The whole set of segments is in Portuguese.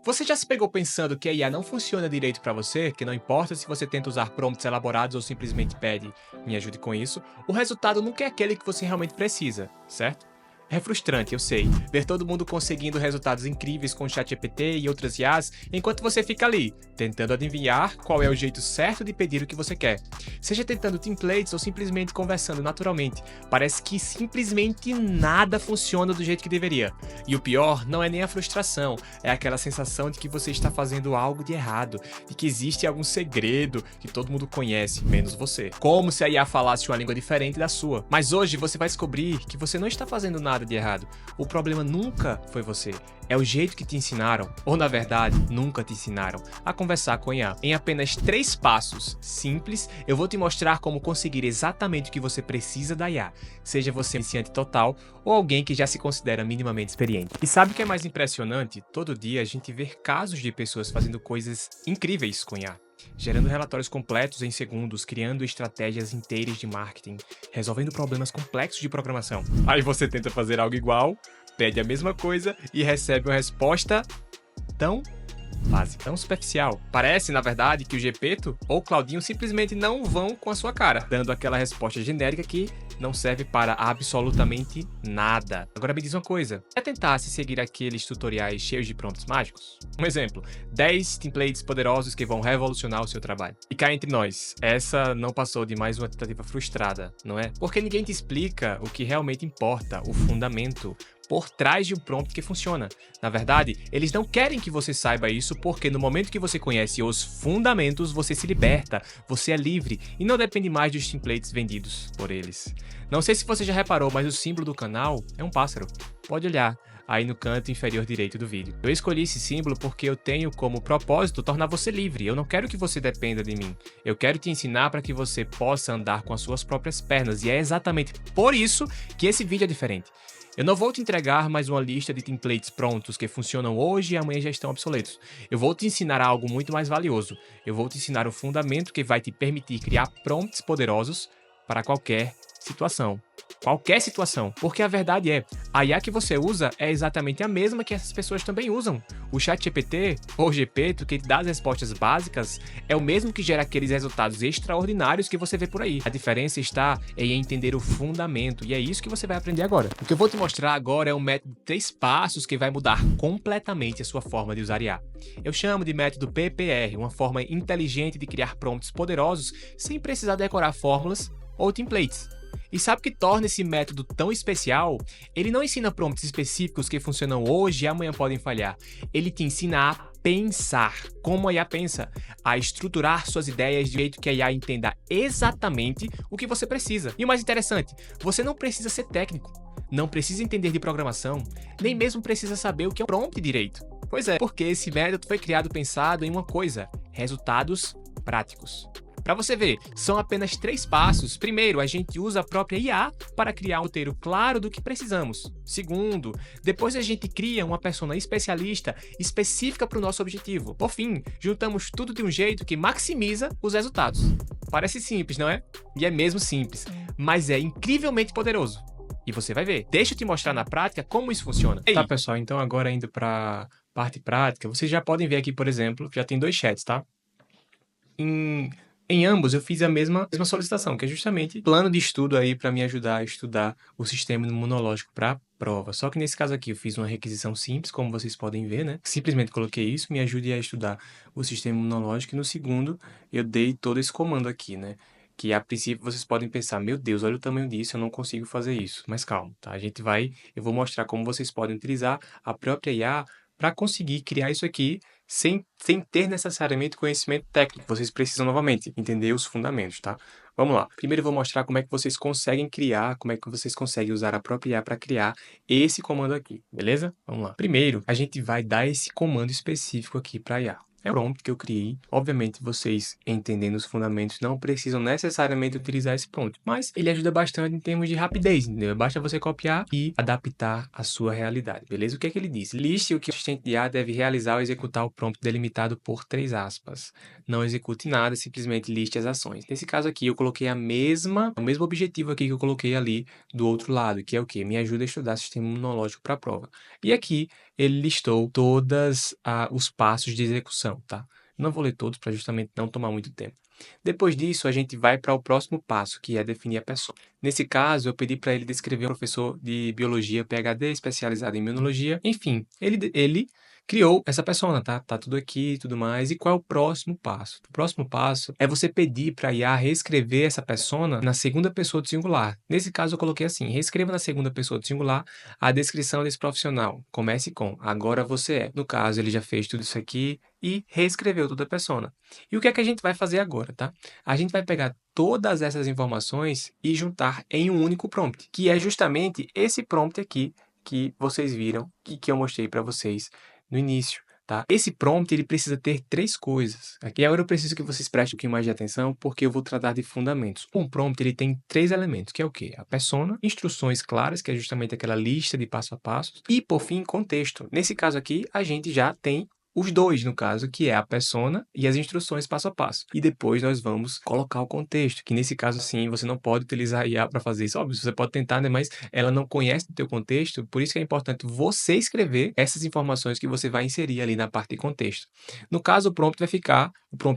Você já se pegou pensando que a IA não funciona direito para você, que não importa se você tenta usar prompts elaborados ou simplesmente pede "me ajude com isso", o resultado nunca é aquele que você realmente precisa, certo? É frustrante, eu sei, ver todo mundo conseguindo resultados incríveis com o ChatGPT e outras IAs, enquanto você fica ali, tentando adivinhar qual é o jeito certo de pedir o que você quer. Seja tentando templates ou simplesmente conversando naturalmente, parece que simplesmente nada funciona do jeito que deveria. E o pior não é nem a frustração, é aquela sensação de que você está fazendo algo de errado, de que existe algum segredo que todo mundo conhece, menos você. Como se a IA falasse uma língua diferente da sua. Mas hoje você vai descobrir que você não está fazendo nada de errado. O problema nunca foi você. É o jeito que te ensinaram, ou na verdade, nunca te ensinaram, a conversar com a IA. Em apenas 3 passos simples, eu vou te mostrar como conseguir exatamente o que você precisa da IA, seja você iniciante total ou alguém que já se considera minimamente experiente. E sabe o que é mais impressionante? Todo dia a gente vê casos de pessoas fazendo coisas incríveis com IA. Gerando relatórios completos em segundos, criando estratégias inteiras de marketing, resolvendo problemas complexos de programação. Aí você tenta fazer algo igual, pede a mesma coisa e recebe uma resposta tão básica, tão superficial. Parece, na verdade, que o Gepeto ou o Claudinho simplesmente não vão com a sua cara, dando aquela resposta genérica que não serve para absolutamente nada. Agora me diz uma coisa, já tentasse seguir aqueles tutoriais cheios de prompts mágicos? Um exemplo, 10 templates poderosos que vão revolucionar o seu trabalho. E cá entre nós, essa não passou de mais uma tentativa frustrada, não é? Porque ninguém te explica o que realmente importa, o fundamento por trás de um prompt que funciona. Na verdade, eles não querem que você saiba isso porque no momento que você conhece os fundamentos, você se liberta, você é livre e não depende mais dos templates vendidos por eles. Não sei se você já reparou, mas o símbolo do canal é um pássaro. Pode olhar aí no canto inferior direito do vídeo. Eu escolhi esse símbolo porque eu tenho como propósito tornar você livre. Eu não quero que você dependa de mim. Eu quero te ensinar para que você possa andar com as suas próprias pernas e é exatamente por isso que esse vídeo é diferente. Eu não vou te entregar mais uma lista de templates prontos que funcionam hoje e amanhã já estão obsoletos. Eu vou te ensinar algo muito mais valioso. Eu vou te ensinar o fundamento que vai te permitir criar prompts poderosos para qualquer situação. Qualquer situação. Porque a verdade é, a IA que você usa é exatamente a mesma que essas pessoas também usam. O ChatGPT, ou Gepeto, que dá as respostas básicas, é o mesmo que gera aqueles resultados extraordinários que você vê por aí. A diferença está em entender o fundamento, e é isso que você vai aprender agora. O que eu vou te mostrar agora é um método de 3 passos que vai mudar completamente a sua forma de usar IA. Eu chamo de método PPR, uma forma inteligente de criar prompts poderosos sem precisar decorar fórmulas ou templates. E sabe o que torna esse método tão especial? Ele não ensina prompts específicos que funcionam hoje e amanhã podem falhar. Ele te ensina a pensar, como a IA pensa, a estruturar suas ideias de jeito que a IA entenda exatamente o que você precisa. E o mais interessante, você não precisa ser técnico, não precisa entender de programação, nem mesmo precisa saber o que é um prompt direito. Pois é, porque esse método foi criado pensado em uma coisa, resultados práticos. Para você ver, são apenas 3 passos. Primeiro, a gente usa a própria IA para criar um roteiro claro do que precisamos. Segundo, depois a gente cria uma persona especialista específica para o nosso objetivo. Por fim, juntamos tudo de um jeito que maximiza os resultados. Parece simples, não é? E é mesmo simples, mas é incrivelmente poderoso. E você vai ver. Deixa eu te mostrar na prática como isso funciona. Tá, pessoal, então agora indo para parte prática, vocês já podem ver aqui, por exemplo, já tem 2 chats, tá? Em ambos eu fiz a mesma solicitação, que é justamente plano de estudo aí para me ajudar a estudar o sistema imunológico para a prova. Só que nesse caso aqui eu fiz uma requisição simples, como vocês podem ver, né? Simplesmente coloquei isso, me ajude a estudar o sistema imunológico, e no segundo eu dei todo esse comando aqui, né? Que a princípio vocês podem pensar, meu Deus, olha o tamanho disso, eu não consigo fazer isso. Mas calma, tá? Eu vou mostrar como vocês podem utilizar a própria IA para conseguir criar isso aqui sem ter necessariamente conhecimento técnico. Vocês precisam, novamente, entender os fundamentos, tá? Vamos lá. Primeiro eu vou mostrar como é que vocês conseguem criar, como é que vocês conseguem usar a própria IA para criar esse comando aqui, beleza? Vamos lá. Primeiro, a gente vai dar esse comando específico aqui para a IA. É um prompt que eu criei. Obviamente, vocês entendendo os fundamentos não precisam necessariamente utilizar esse prompt, mas ele ajuda bastante em termos de rapidez, entendeu? Basta você copiar e adaptar à sua realidade, beleza? O que é que ele diz? Liste o que o assistente de IA deve realizar ao executar o prompt delimitado por 3 aspas. Não execute nada, simplesmente liste as ações. Nesse caso aqui, eu coloquei o mesmo objetivo aqui que eu coloquei ali do outro lado, que é o quê? Me ajuda a estudar sistema imunológico para a prova. E aqui, ele listou todas os passos de execução, tá? Não vou ler todos para justamente não tomar muito tempo. Depois disso, a gente vai para o próximo passo, que é definir a pessoa. Nesse caso, eu pedi para ele descrever um professor de biologia, PhD, especializado em imunologia. Enfim, ele criou essa persona, tá? Tá tudo aqui e tudo mais. E qual é o próximo passo? O próximo passo é você pedir para a IA reescrever essa persona na segunda pessoa do singular. Nesse caso, eu coloquei assim: reescreva na segunda pessoa do singular a descrição desse profissional. Comece com agora você é. No caso, ele já fez tudo isso aqui e reescreveu toda a persona. E o que é que a gente vai fazer agora, tá? A gente vai pegar todas essas informações e juntar em um único prompt, que é justamente esse prompt aqui que vocês viram e que eu mostrei para vocês no início, tá? Esse prompt ele precisa ter três coisas. Aqui agora eu preciso que vocês prestem um pouquinho mais de atenção, porque eu vou tratar de fundamentos. Um prompt ele tem três elementos, que é o quê? A persona, instruções claras, que é justamente aquela lista de passo a passo, e por fim, contexto. Nesse caso aqui, a gente já tem os dois, no caso, que é a persona e as instruções passo a passo. E depois nós vamos colocar o contexto, que nesse caso, sim, você não pode utilizar a IA para fazer isso. Óbvio, você pode tentar, né? Mas ela não conhece o teu contexto, por isso que é importante você escrever essas informações que você vai inserir ali na parte de contexto. No caso, o prompt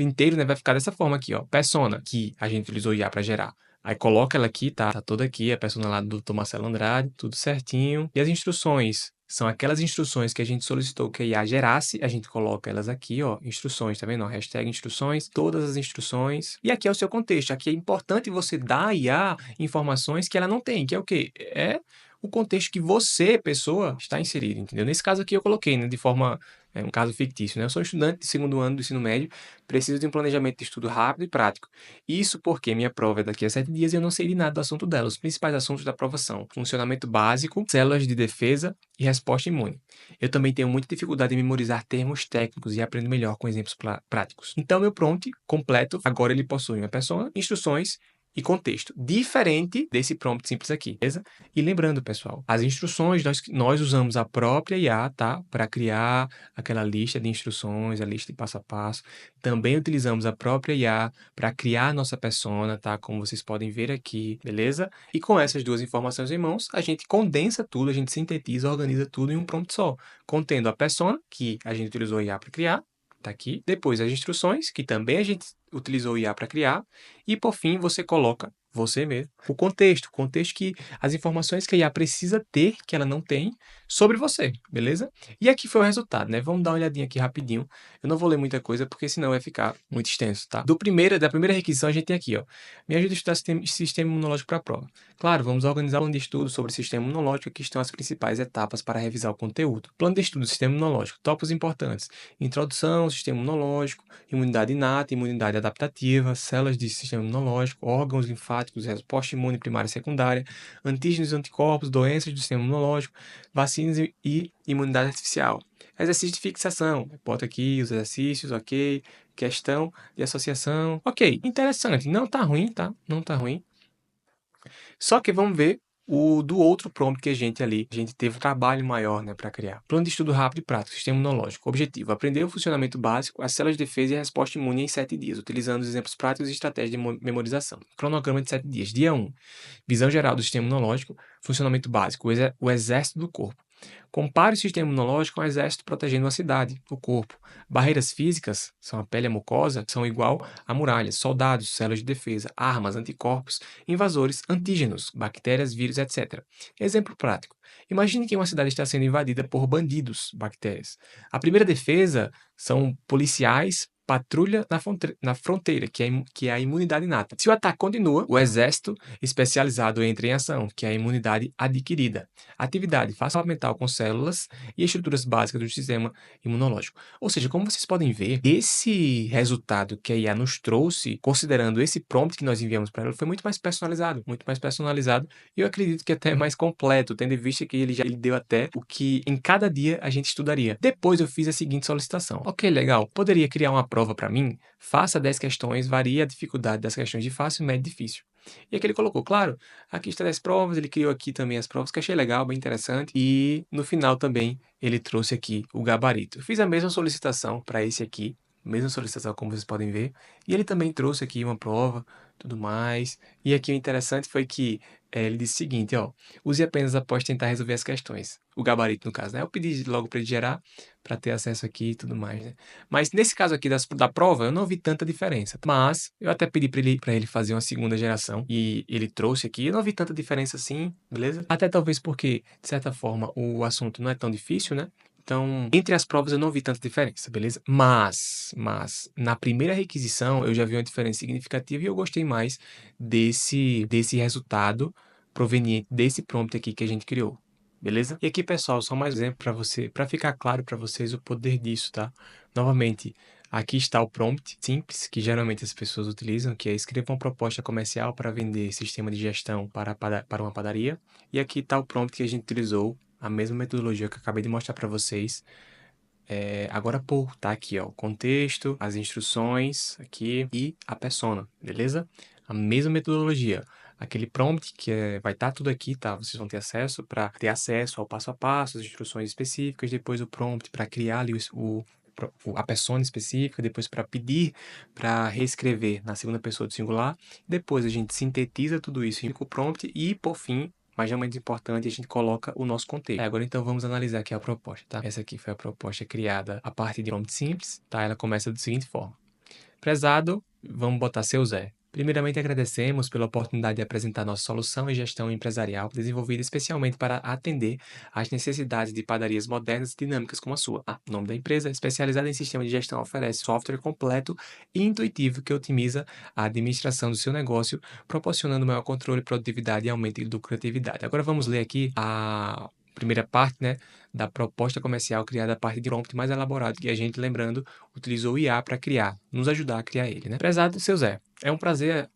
inteiro, né, vai ficar dessa forma aqui, ó. Persona, que a gente utilizou IA para gerar. Aí coloca ela aqui, tá? Tá toda aqui, a persona lá do Dr. Marcelo Andrade, tudo certinho. E as instruções são aquelas instruções que a gente solicitou que a IA gerasse, a gente coloca elas aqui, ó, instruções, tá vendo? Ó, hashtag instruções, todas as instruções. E aqui é o seu contexto. Aqui é importante você dar à IA informações que ela não tem, que é o quê? É o contexto que você, pessoa, está inserido, entendeu? Nesse caso aqui eu coloquei, né, de forma, um caso fictício, né? Eu sou estudante de segundo ano do ensino médio, preciso de um planejamento de estudo rápido e prático. Isso porque minha prova é daqui a 7 dias e eu não sei de nada do assunto dela. Os principais assuntos da prova são funcionamento básico, células de defesa e resposta imune. Eu também tenho muita dificuldade em memorizar termos técnicos e aprendo melhor com exemplos práticos. Então, meu prompt completo, agora ele possui uma persona, instruções e contexto, diferente desse prompt simples aqui, beleza? E lembrando, pessoal, as instruções, nós usamos a própria IA, tá? Para criar aquela lista de instruções, a lista de passo a passo. Também utilizamos a própria IA para criar a nossa persona, tá? Como vocês podem ver aqui, beleza? E com essas duas informações em mãos, a gente condensa tudo, a gente sintetiza, organiza tudo em um prompt só, contendo a persona, que a gente utilizou a IA para criar, tá aqui. Depois as instruções, que também a gente utilizou o IA para criar. E por fim, você coloca você mesmo. O contexto que as informações que a IA precisa ter, que ela não tem, sobre você, beleza? E aqui foi o resultado, né? Vamos dar uma olhadinha aqui rapidinho. Eu não vou ler muita coisa, porque senão vai ficar muito extenso, tá? Da primeira requisição, a gente tem aqui, ó. Me ajuda a estudar sistema imunológico para a prova. Claro, vamos organizar um plano de estudo sobre o sistema imunológico, aqui estão as principais etapas para revisar o conteúdo. Plano de estudo do sistema imunológico, tópicos importantes. Introdução ao sistema imunológico, imunidade inata, imunidade adaptativa, células de sistema imunológico, órgãos linfáticos, resposta imune primária e secundária, antígenos e anticorpos, doenças do sistema imunológico, vacinas e imunidade artificial. Exercício de fixação. Bota aqui os exercícios, ok. Questão de associação. Ok, interessante. Não tá ruim, tá? Não tá ruim. Só que vamos ver o do outro prompt que a gente teve um trabalho maior, né, para criar. Plano de estudo rápido e prático, sistema imunológico. Objetivo: aprender o funcionamento básico, as células de defesa e a resposta imune em 7 dias, utilizando os exemplos práticos e estratégias de memorização. Cronograma de 7 dias. Dia 1. Visão geral do sistema imunológico, funcionamento básico, o exército do corpo. Compare o sistema imunológico a um exército protegendo uma cidade, o corpo. Barreiras físicas, são a pele e a mucosa, são igual a muralhas, soldados, células de defesa, armas, anticorpos, invasores, antígenos, bactérias, vírus, etc. Exemplo prático. Imagine que uma cidade está sendo invadida por bandidos, bactérias. A primeira defesa são policiais, patrulha na fronteira, que é a imunidade inata. Se o ataque continua, o exército especializado entra em ação, que é a imunidade adquirida. Atividade: faça mental com células e estruturas básicas do sistema imunológico. Ou seja, como vocês podem ver, esse resultado que a IA nos trouxe, considerando esse prompt que nós enviamos para ela, foi muito mais personalizado, e eu acredito que até mais completo, tendo em vista que ele deu até o que em cada dia a gente estudaria. Depois eu fiz a seguinte solicitação: ok, legal, poderia criar uma prova para mim? Faça 10 questões, varie a dificuldade das questões de fácil, médio e difícil. E aqui ele colocou, claro, aqui está 10 provas, ele criou aqui também as provas, que achei legal, bem interessante. E no final também ele trouxe aqui o gabarito. Eu fiz a mesma solicitação para esse aqui, mesma solicitação como vocês podem ver. E ele também trouxe aqui uma prova, tudo mais. E aqui o interessante foi que ele disse o seguinte, ó, use apenas após tentar resolver as questões. O gabarito, no caso, né? Eu pedi logo para ele gerar, para ter acesso aqui e tudo mais, né? Mas nesse caso aqui da prova, eu não vi tanta diferença. Mas eu até pedi para ele fazer uma segunda geração e ele trouxe aqui. Eu não vi tanta diferença assim, beleza? Até talvez porque, de certa forma, o assunto não é tão difícil, né? Então, entre as provas eu não vi tanta diferença, beleza? Mas, na primeira requisição eu já vi uma diferença significativa e eu gostei mais desse resultado proveniente desse prompt aqui que a gente criou, beleza? E aqui, pessoal, só mais um exemplo para ficar claro para vocês o poder disso, tá? Novamente, aqui está o prompt simples que geralmente as pessoas utilizam, que é escreva uma proposta comercial para vender sistema de gestão para uma padaria. E aqui está o prompt que a gente utilizou, a mesma metodologia que eu acabei de mostrar para vocês agora há pouco, tá aqui, ó, o contexto, as instruções aqui e a persona, beleza? A mesma metodologia. Aquele prompt que vai estar tudo aqui, tá? Vocês vão ter acesso para ter acesso ao passo a passo, as instruções específicas, depois o prompt para criar ali a persona específica, depois para pedir para reescrever na segunda pessoa do singular, depois a gente sintetiza tudo isso em um prompt e, por fim, mas não menos importante, a gente coloca o nosso contexto. Agora, então, vamos analisar aqui a proposta, tá? Essa aqui foi a proposta criada a partir de um prompt simples, tá? Ela começa da seguinte forma. Prezado, vamos botar seu Zé. Primeiramente, agradecemos pela oportunidade de apresentar nossa solução e gestão empresarial, desenvolvida especialmente para atender às necessidades de padarias modernas e dinâmicas como a sua. O nome da empresa, especializada em sistema de gestão, oferece software completo e intuitivo que otimiza a administração do seu negócio, proporcionando maior controle, produtividade e aumento de lucratividade. Agora vamos ler aqui a primeira parte, né, da proposta comercial criada a partir de um prompt mais elaborado que a gente, lembrando, utilizou o IA para criar, nos ajudar a criar ele, né? Prezado seu Zé, é um prazer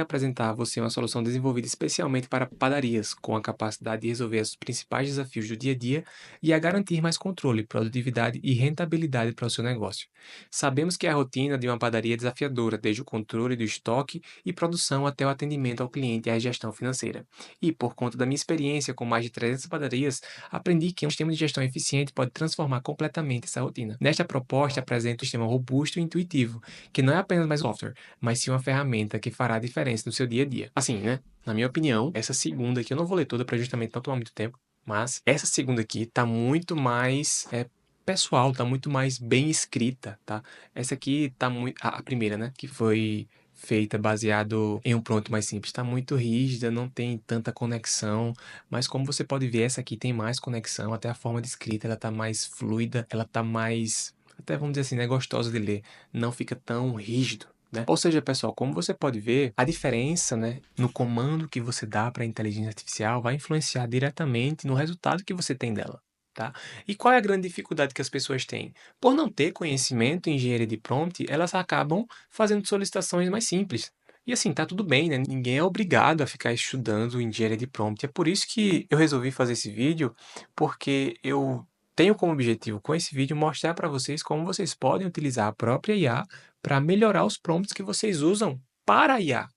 apresentar a você uma solução desenvolvida especialmente para padarias, com a capacidade de resolver os principais desafios do dia a dia e a garantir mais controle, produtividade e rentabilidade para o seu negócio. Sabemos que a rotina de uma padaria é desafiadora, desde o controle do estoque e produção até o atendimento ao cliente e a gestão financeira. E, por conta da minha experiência com mais de 300 padarias, aprendi que um sistema de gestão eficiente pode transformar completamente essa rotina. Nesta proposta, apresento um sistema robusto e intuitivo, que não é apenas mais um software, mas sim uma ferramenta que fará a diferença no seu dia a dia. Assim, né? Na minha opinião, essa segunda aqui, eu não vou ler toda para justamente não tomar muito tempo, mas essa segunda aqui tá muito mais pessoal, tá muito mais bem escrita, tá? Essa aqui tá muito... A primeira, né? Que foi feita baseado em um prompt mais simples. Está muito rígida, não tem tanta conexão, mas como você pode ver, essa aqui tem mais conexão, até a forma de escrita, ela tá mais fluida, ela tá mais, até vamos dizer assim, né, gostosa de ler, não fica tão rígido. Né? Ou seja, pessoal, como você pode ver, a diferença, né, no comando que você dá para a inteligência artificial vai influenciar diretamente no resultado que você tem dela. Tá? E qual é a grande dificuldade que as pessoas têm? Por não ter conhecimento em engenharia de prompt, elas acabam fazendo solicitações mais simples. E assim, tá tudo bem, né? Ninguém é obrigado a ficar estudando engenharia de prompt. É por isso que eu resolvi fazer esse vídeo, porque eu tenho como objetivo com esse vídeo mostrar para vocês como vocês podem utilizar a própria IA para melhorar os prompts que vocês usam para a IA.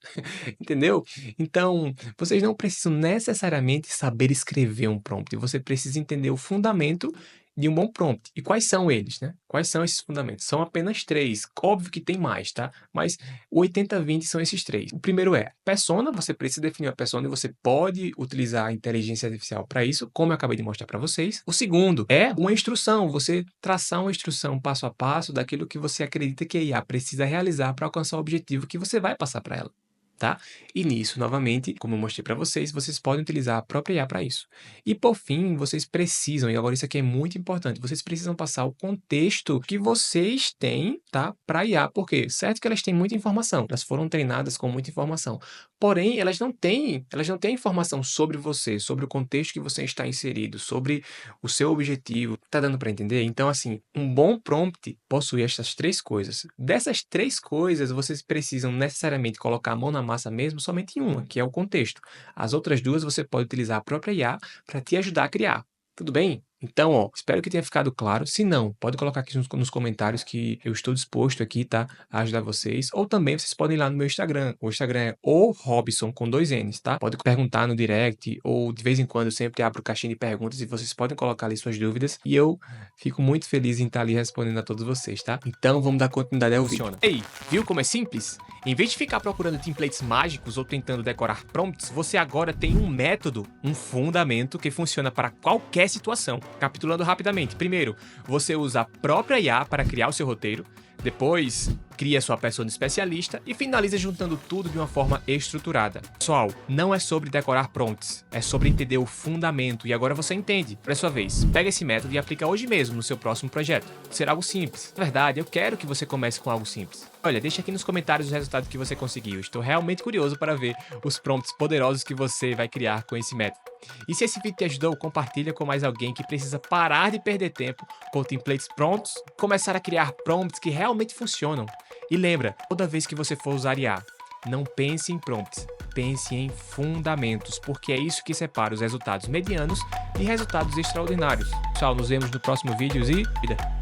Entendeu? Então, vocês não precisam necessariamente saber escrever um prompt, você precisa entender o fundamento de um bom prompt. E quais são eles, né? Quais são esses fundamentos? São apenas três. Óbvio que tem mais, tá? Mas o 80-20 são esses três. O primeiro é persona, você precisa definir uma persona e você pode utilizar a inteligência artificial para isso, como eu acabei de mostrar para vocês. O segundo é uma instrução, você traçar uma instrução passo a passo daquilo que você acredita que a IA precisa realizar para alcançar o objetivo que você vai passar para ela. Tá? E nisso, novamente, como eu mostrei para vocês, vocês podem utilizar a própria IA para isso. E por fim, vocês precisam, e agora isso aqui é muito importante, vocês precisam passar o contexto que vocês têm, tá, para a IA. Por quê? Certo que elas têm muita informação, elas foram treinadas com muita informação. Porém, elas não têm informação sobre você, sobre o contexto que você está inserido, sobre o seu objetivo. Tá dando para entender? Então, assim, um bom prompt possui essas três coisas. Dessas três coisas, vocês precisam necessariamente colocar a mão na massa mesmo somente em uma, que é o contexto. As outras duas você pode utilizar a própria IA para te ajudar a criar. Tudo bem? Então, ó, espero que tenha ficado claro. Se não, pode colocar aqui nos comentários que eu estou disposto aqui, tá, a ajudar vocês. Ou também vocês podem ir lá no meu Instagram. O Instagram é o Robson com 2 N's, tá? Pode perguntar no direct ou de vez em quando eu sempre abro caixinha de perguntas e vocês podem colocar ali suas dúvidas e eu fico muito feliz em estar ali respondendo a todos vocês, tá? Então, vamos dar continuidade ao vídeo. Ei, viu como é simples? Em vez de ficar procurando templates mágicos ou tentando decorar prompts, você agora tem um método, um fundamento que funciona para qualquer situação. Capitulando rapidamente, primeiro, você usa a própria IA para criar o seu roteiro, depois cria sua persona especialista e finaliza juntando tudo de uma forma estruturada. Pessoal, não é sobre decorar prompts, é sobre entender o fundamento e agora você entende. Por sua vez, pega esse método e aplica hoje mesmo no seu próximo projeto. Será algo simples. Na verdade, eu quero que você comece com algo simples. Olha, deixa aqui nos comentários os resultados que você conseguiu. Estou realmente curioso para ver os prompts poderosos que você vai criar com esse método. E se esse vídeo te ajudou, compartilha com mais alguém que precisa parar de perder tempo com templates prontos, começar a criar prompts que realmente funcionam. E lembra, toda vez que você for usar IA, não pense em prompts, pense em fundamentos, porque é isso que separa os resultados medianos de resultados extraordinários. Pessoal, nos vemos no próximo vídeo e vida!